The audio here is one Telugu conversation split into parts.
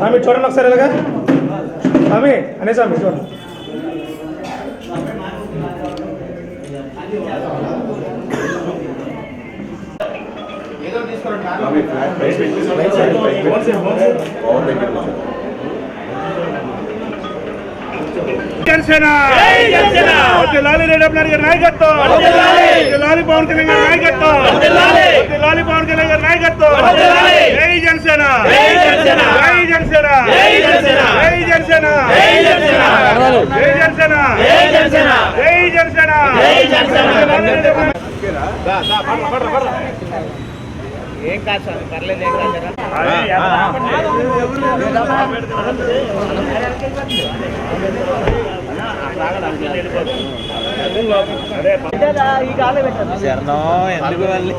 స్వామి చూడండి ఒకసారి ఇలాగా స్వామి అనే స్వామి చూడండి. జనసేన లాలి రెడ్డి గారి నాయకత్వం, లాలి పవన్ కళ్యాణ్ గారి నాయకత్వం, లాలి పవన్ కళ్యాణ్ గారి నాయకత్వం. జై జనసేన, జై జనసేన, జై జనసేన, జై జనసేన, జై జనసేన, జై జనసేన. ఏం కాదు స్వామి, పర్లేదు, ఏం కాదు. ఈ కాలే పెట్టాను ఎందుకు వెళ్ళి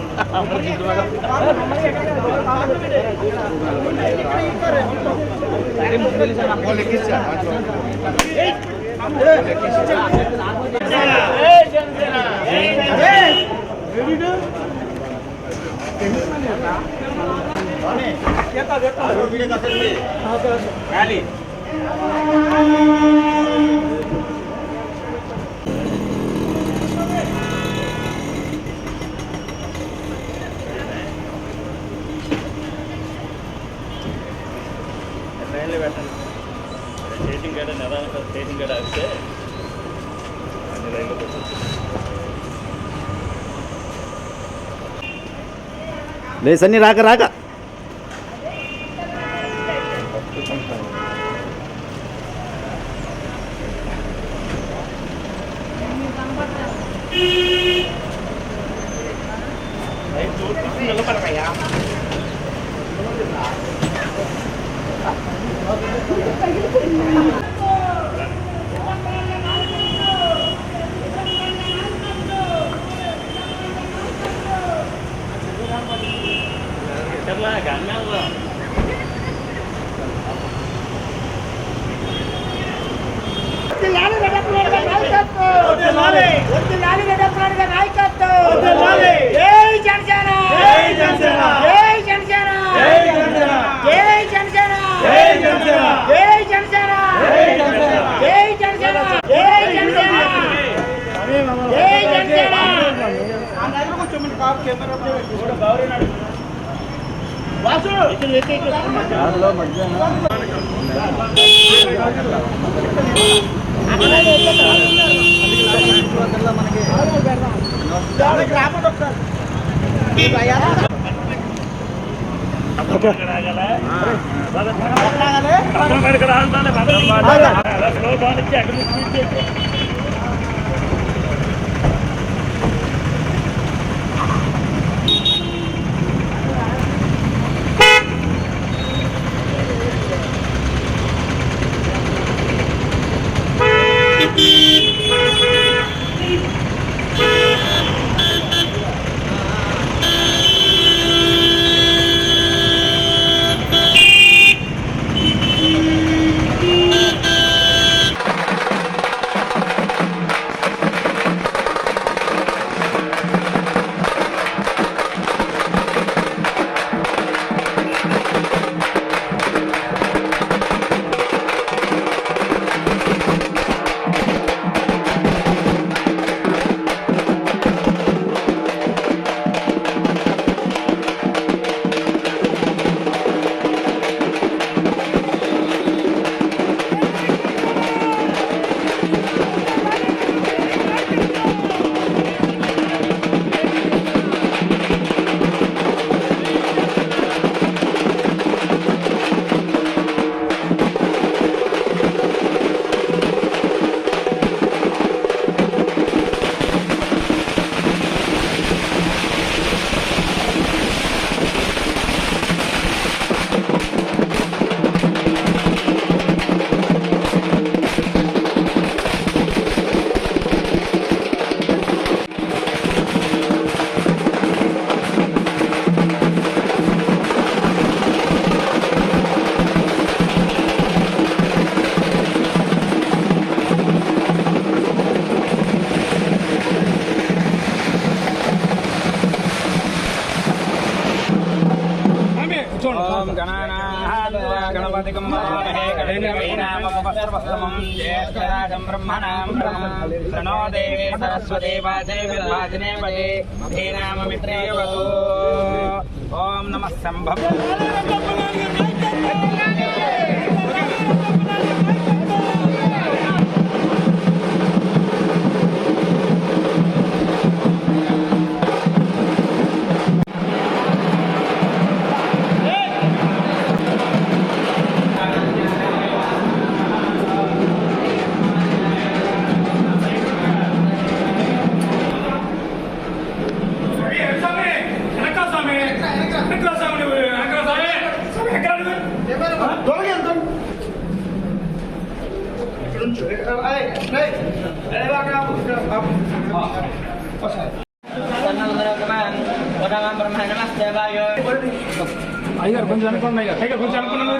లేదు సన్ని రాక రాక गणपतिकं वरामहे गणपतिनामपसर्वसमं ज्येष्ठराजं ब्रह्मणां प्रणो देवी सरस्वती वाचने पदे धीनाममित्रे वसु ॐ नमः शम्भव అయ్యారు కొంచెం అనుకోండి అయ్యారు కొంచెం అనుకున్నాను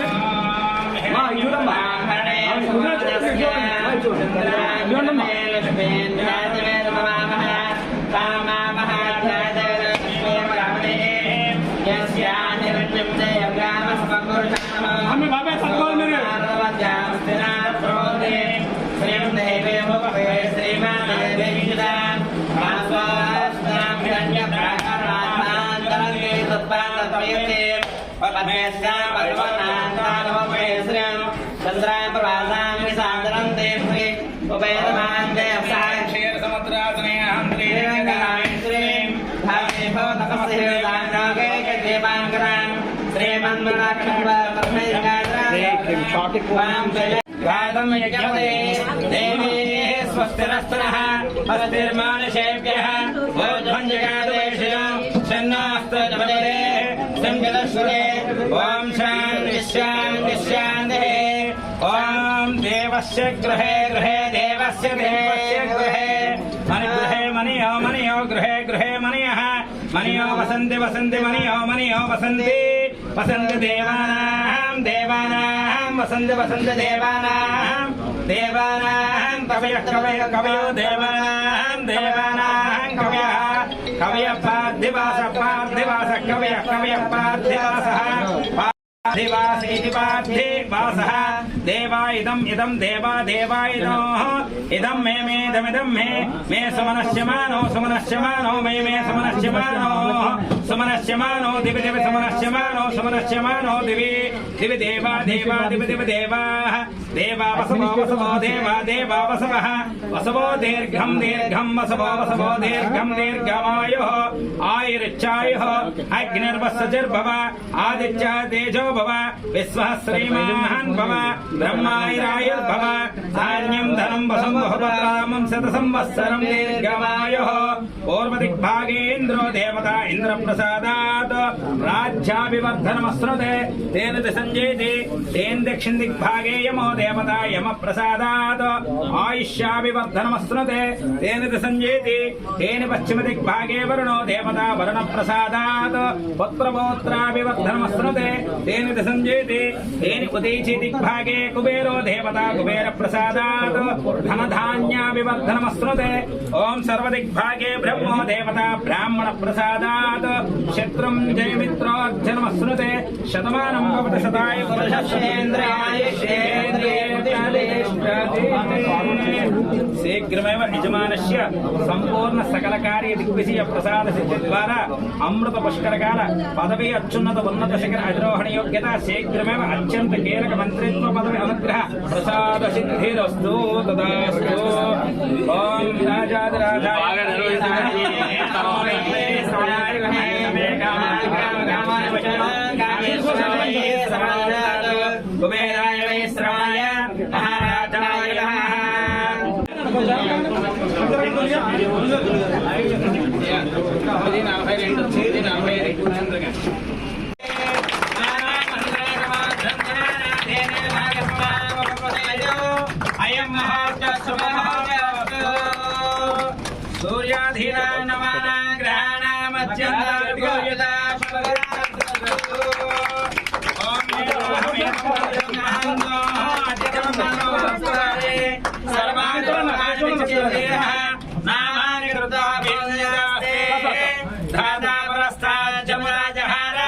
బాబాయ్ చదువుకోవాలి మీరు चंद्राय प्रभासां सादरं देवते उपेदमान देवसाय क्षीर समुद्रासने हंत्रे गाय श्रीं भावे भवतकस्य दानके देवांगरां श्रीमन्मनाक्षरा गायतं यज्ञपदे देवी स्वस्तिरस्तनः अस्तिर्मानुषेभ्यः भोजभञ्जगादेशयो शन्नास्तजपदे संजलश्वरे ॐ शान्ति शान्ति शान्तिः ॐ देवस्य गृहे गृहे देवस्य देवस्य गृहे मणिगृहे मणियो मणियो गृहे गृहे मणियः मणियो वसन्ति वसन्ति मणियो मणियो वसन्ति वसन्ति देवानां देवानां वसन्ति वसन्ति देवानां देवानां कवयः कवयः कवयो देवानां देवानां कवयः कवयः पार्थिवासः पार्थिवासः कवयः कवयः पार्थिवासः पार्थिवास इति पार्थिवासः देवा इदं इदं देवा देवा इदं मे मेदमिदं मे सुमनश्यमानो सुमनश्यमानो मे सुमनश्यमानो दिवि दिवि सुमनश्यमानो दिवि दिवि देवा देवा दिवि दिवि देवाः देवा वसवो वसवो देवा देवा वसवः वसवो दीर्घं दीर्घं वसवो वसवो दीर्घं दीर्घमायुः आयुरिच्छायुः अग्निर्वस्सुर्भव आदित्य तेजो भव विश्वः श्रीमान् भव ब्रह्मायुरायुर्भव धान्यं धनं वसं बहुपत्रामं शतसंवत्सरं दीर्घमायुः पूर्वदिग्भागेन्द्रो देवता इन्द्रप्रसादात् राज्याभिवर्धनमश्नुते तेन संजयति तेन दक्षिण दिग्भागे यमो देवता यमप्रसादात् आयुष्याभिवर्धनमश्नुते तेन संजयति तेन पश्चिम दिग्भागे वरुणो देवता वरुणप्रसादात् पुत्रपौत्राभिवर्धनमश्नुते तेन संजयति तेन उदीचि दिग्भागे कुबेरो देवता कुबेरप्रसादात् धनधान्याभिवर्धनमश्नुते ॐ सर्वदिग्भागे ब्रह्मो देवता ब्राह्मणप्रसादात् शत्रुं जयमित्रोऽर्जनमश्नुते शतमानं भवति शताय शीघ्रमेव यजमानस्य संपूर्ण सकल कार्य दिग्विजय प्रसाद सिद्धि द्वारा अमृत पुष्करकाल पदवी अत्युन्नत उन्नत शिखर अधिरोहण योग्यता शीघ्रमेव अत्यंत कीलक मंत्रित्व पदवी अनुग्रह प्रसाद सिद्धिरस्तु तदास्तु ओम राजाधिराजाय कुबेराय वैश्रवाय महाराजाय सूर्याधीना नमाना ग्रहाणामत्यन्ता नामानि कृता दाता परस्ता जमराजहारा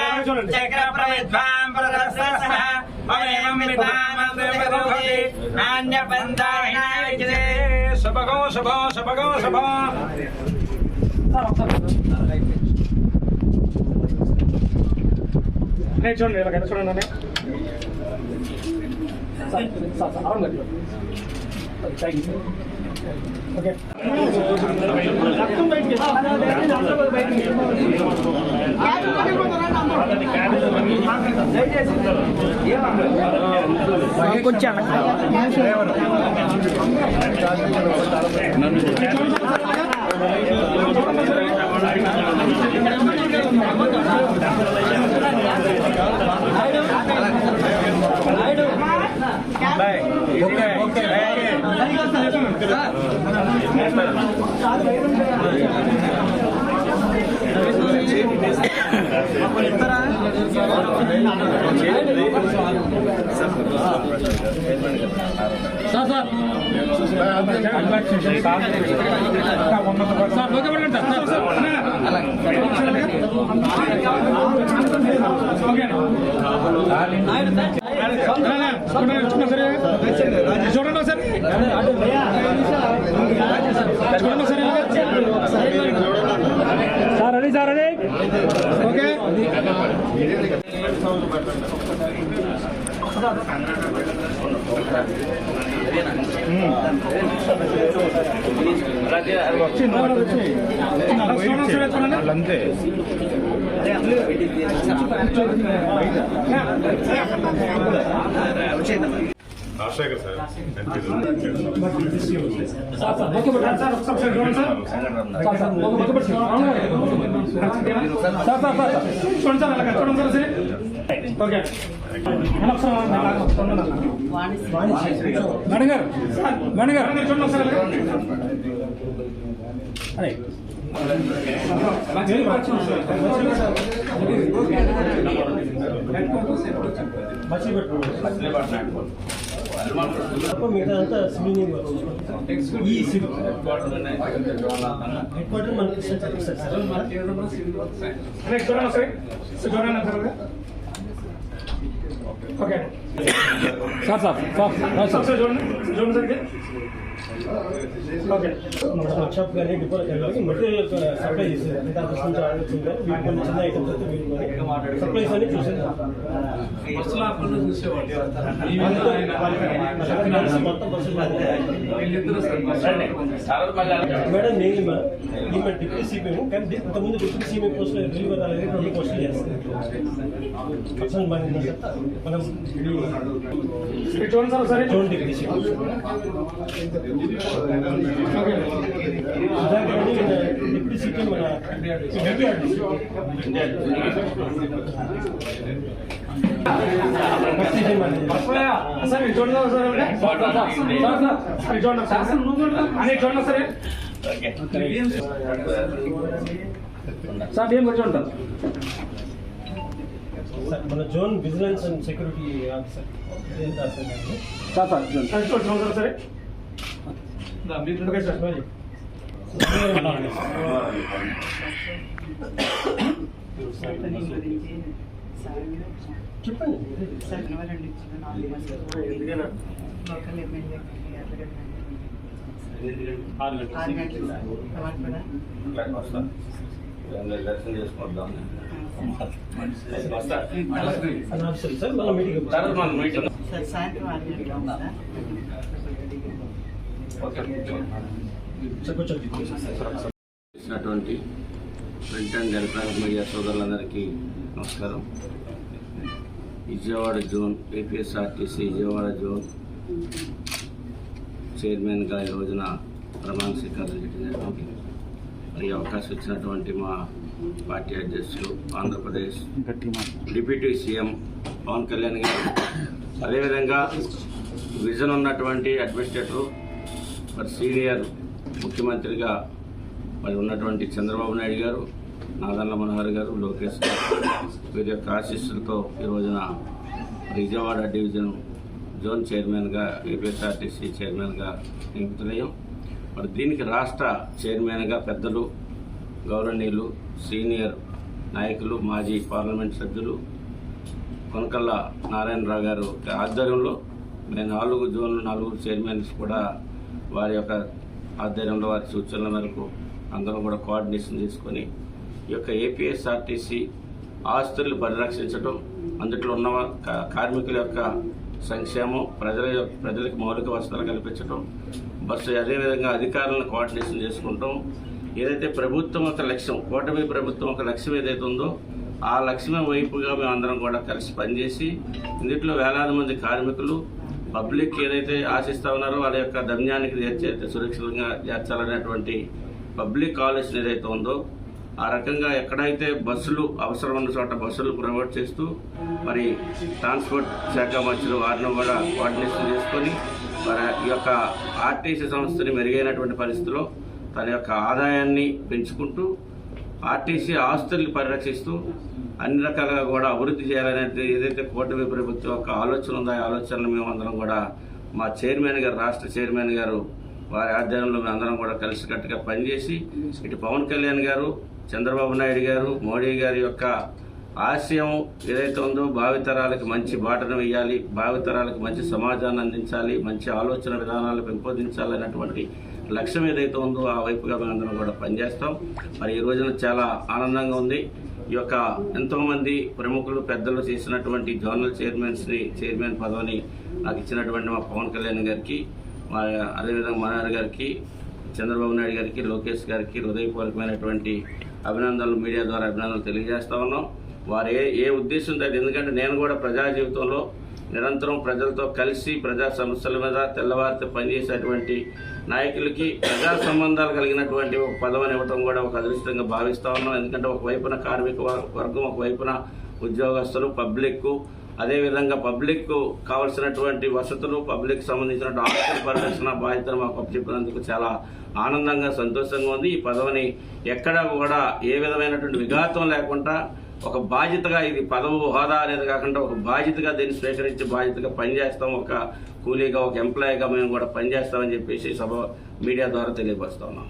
నాణ్యబంధా వినాయకుడే శుభగో శుభో శుభగో శుభో. చూడండి ఇలా చూడండి ఓకే కొంచెం చూడండి sir sir ready sir ready okay అంతే రాజశేఖర్ సార్ మిగతా సివిల్ ఈ సివిల్ హెడ్ క్వార్టర్ మనకి ఓకే సార్ చూడండి చూడండి ఓకే వర్క్షాప్ కానీ డిపో కానీ మెటీరియల్ సప్లై చేసేది నుంచి ఆర్డర్ వచ్చింది కానీ వీటి కొన్ని చిన్న ఐటమ్స్ అయితే వీటి సప్లైస్ అని చూసేది మొత్తం మేడం నేను ఈమె డిప్యూటీ సిపిఎం కానీ ఇంతకుముందు డిప్యూటీ సిపిఎం పోస్ట్ రిలీవ్ అవ్వాలి 2 పోస్టులు చేస్తుంది పర్సనల్ మైండ్ మనం చూడండి సార్ సరే zone deputy CPM deputy CPM మన సార్ చూడండి చూడండి సరే సార్ ఏం వచ్చి ఉంటారు మన zone vigilance and security officer చూడండి సరే ఓకే సార్ చెప్పండి దర్శనం చేసుకుంటాం సార్ మన మీటింగ్ సాయంత్రం 6 ఇచ్చినటువంటి ప్రింట్ అండ్ ఎలక్ట్రానిక్ మీడియా సోదరులందరికీ నమస్కారం. Vijayawada zone APSRTC Vijayawada zone చైర్మన్గా ఈ రోజున ప్రమాణ స్వీకారం జరిగినటువంటి ఈ అవకాశం ఇచ్చినటువంటి మా పార్టీ అధ్యక్షులు ఆంధ్రప్రదేశ్ డిప్యూటీ సీఎం పవన్ కళ్యాణ్ గారు, అదేవిధంగా విజన్ ఉన్నటువంటి అడ్మినిస్ట్రేటరు మరి సీనియర్ ముఖ్యమంత్రిగా మరి ఉన్నటువంటి చంద్రబాబు నాయుడు గారు, నాదెండ్ల మనోహర్ గారు, లోకేష్ గారు, వీరి యొక్క ఆశీస్సులతో ఈ రోజున విజయవాడ డివిజన్ జోన్ చైర్మన్గా ఏపీఎస్ఆర్టీసీ చైర్మన్గా నియమితులయ్యాం. మరి దీనికి రాష్ట్ర చైర్మన్గా పెద్దలు, గౌరవనీయులు, సీనియర్ నాయకులు, మాజీ పార్లమెంట్ సభ్యులు కొనకళ్ళ నారాయణరావు గారు ఆధ్వర్యంలో మేము 4 జోన్లు 4 చైర్మన్స్ కూడా వారి యొక్క ఆధ్వర్యంలో వారి సూచనల మేరకు అందరం కూడా కోఆర్డినేషన్ తీసుకొని ఈ యొక్క ఏపీఎస్ఆర్టీసీ ఆస్తులు పరిరక్షించడం, అందులో ఉన్న కార్మికుల యొక్క సంక్షేమం, ప్రజలకు మౌలిక వసతులు కల్పించడం, బస్సు అదేవిధంగా అధికారులను కోఆర్డినేషన్ చేసుకుంటాం. ఏదైతే ప్రభుత్వం ఒక లక్ష్యం, కూటమి ప్రభుత్వం ఒక లక్ష్యం ఏదైతే ఉందో ఆ లక్ష్యం వైపుగా మేము అందరం కూడా కలిసి పనిచేసి ఇందులో వేలాది మంది కార్మికులు పబ్లిక్ ఏదైతే ఆశిస్తా ఉన్నారో వాళ్ళ యొక్క గమ్యానికి సురక్షితంగా చేర్చాలనేటువంటి పబ్లిక్ ఆలోచన ఏదైతే ఉందో ఆ రకంగా ఎక్కడైతే బస్సులు అవసరం ఉన్న చోట బస్సులు ప్రొవైడ్ చేస్తూ మరి ట్రాన్స్పోర్ట్ శాఖ మంత్రులు వారిని కూడా కోఆర్డినేషన్ చేసుకొని మరి ఈ యొక్క ఆర్టీసీ సంస్థని మెరుగైనటువంటి పరిస్థితిలో తన యొక్క ఆదాయాన్ని పెంచుకుంటూ ఆర్టీసీ ఆస్తుల్ని పరిరక్షిస్తూ అన్ని రకాలుగా కూడా అభివృద్ధి చేయాలనేది ఏదైతే కూటమి ప్రభుత్వం యొక్క ఆలోచన ఉందో ఆ ఆలోచనలు మేము అందరం కూడా మా చైర్మన్ గారు, రాష్ట్ర చైర్మన్ గారు వారి ఆధ్వర్యంలో మేము అందరం కూడా కలిసికట్టుగా పనిచేసి ఇటు పవన్ కళ్యాణ్ గారు, చంద్రబాబు నాయుడు గారు, మోడీ గారి యొక్క ఆశయం ఏదైతే ఉందో భావితరాలకు మంచి బాటను వేయాలి, భావితరాలకు మంచి సమాజాన్ని అందించాలి, మంచి ఆలోచన విధానాలు పెంపొందించాలనేటువంటి లక్ష్యం ఏదైతే ఉందో ఆ వైపుగా మేమందరం కూడా పనిచేస్తాం. మరి ఈ రోజున చాలా ఆనందంగా ఉంది. ఈ యొక్క ఎంతోమంది ప్రముఖులు పెద్దలు చేసినటువంటి జోనల్ చైర్మన్ పదవిని నాకు ఇచ్చినటువంటి మా పవన్ కళ్యాణ్ గారికి, మా అదేవిధంగా మనోహర్ గారికి, చంద్రబాబు నాయుడు గారికి, లోకేష్ గారికి హృదయపూర్వకమైనటువంటి అభినందనలు మీడియా ద్వారా అభినందనలు తెలియజేస్తా ఉన్నాం. వారు ఏ ఉద్దేశంతో, ఎందుకంటే నేను కూడా ప్రజా జీవితంలో నిరంతరం ప్రజలతో కలిసి ప్రజా సమస్యల మీద తెల్లవారితో పనిచేసేటువంటి నాయకులకి ప్రజా సంబంధాలు కలిగినటువంటి ఒక పదవిని ఇవ్వటం కూడా ఒక అదృష్టంగా భావిస్తా ఉన్నాం. ఎందుకంటే ఒకవైపున కార్మిక వర్గం, ఒకవైపున ఉద్యోగస్తులు, పబ్లిక్, అదేవిధంగా పబ్లిక్ కావాల్సినటువంటి వసతులు, పబ్లిక్ సంబంధించినటువంటి ఆస్తుల పరిరక్షణ బాధ్యతను మాకు అప్పచెప్పినందుకు చాలా ఆనందంగా, సంతోషంగా ఉంది. ఈ పదవిని ఎక్కడ కూడా ఏ విధమైనటువంటి విఘాతం లేకుండా ఒక బాధ్యతగా, ఇది పదవి హోదా అనేది కాకుండా ఒక బాధ్యతగా దీన్ని స్వీకరించి బాధ్యతగా పనిచేస్తాం. ఒక కూలీగా, ఒక ఎంప్లాయీగా మేము కూడా పనిచేస్తామని చెప్పేసి సభ మీడియా ద్వారా తెలియపరుస్తా ఉన్నాం.